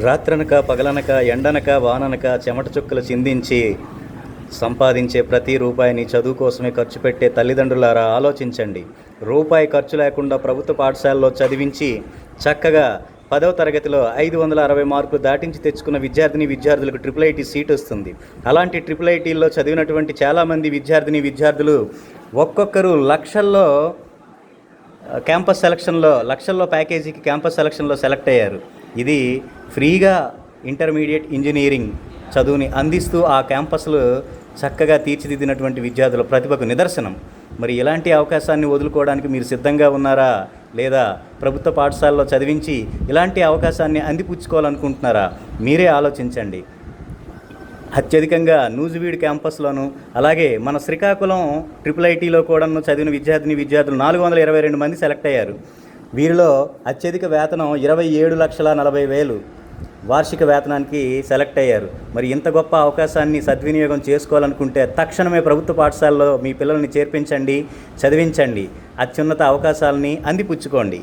రాత్రనక పగలనక ఎండనక వాననక చెమట చుక్కలు చిందించి సంపాదించే ప్రతి రూపాయిని చదువు కోసమే ఖర్చు పెట్టే తల్లిదండ్రులారా ఆలోచించండి. రూపాయి ఖర్చు లేకుండా ప్రభుత్వ పాఠశాలలో చదివించి చక్కగా 10వ తరగతిలో 560 మార్కులు దాటించి తెచ్చుకున్న విద్యార్థులకు IIIT సీట్ వస్తుంది. అలాంటి IIITలో చదివినటువంటి చాలామంది విద్యార్థులు ఒక్కొక్కరు లక్షల్లో లక్షల్లో ప్యాకేజీకి క్యాంపస్ సెలక్షన్లో సెలెక్ట్ అయ్యారు. ఇది ఫ్రీగా ఇంటర్మీడియట్ ఇంజనీరింగ్ చదువుని అందిస్తూ ఆ క్యాంపస్లు చక్కగా తీర్చిదిద్దినటువంటి విద్యార్థుల ప్రతిభకు నిదర్శనం. మరి ఇలాంటి అవకాశాన్ని వదులుకోవడానికి మీరు సిద్ధంగా ఉన్నారా? లేదా ప్రభుత్వ పాఠశాలలో చదివించి ఇలాంటి అవకాశాన్ని అందిపుచ్చుకోవాలనుకుంటున్నారా? మీరే ఆలోచించండి. అత్యధికంగా నూజివీడు క్యాంపస్లోను, అలాగే మన శ్రీకాకుళం IIITలో కూడా చదివిన విద్యార్థులు 422 మంది సెలెక్ట్ అయ్యారు. వీరిలో అత్యధిక వేతనం 27,40,000 వార్షిక వేతనానికి సెలెక్ట్ అయ్యారు. మరి ఇంత గొప్ప అవకాశాన్ని సద్వినియోగం చేసుకోవాలనుకుంటే తక్షణమే ప్రభుత్వ పాఠశాలలో మీ పిల్లల్ని చేర్పించండి, చదివించండి. అత్యున్నత అవకాశాలని అందిపుచ్చుకోండి.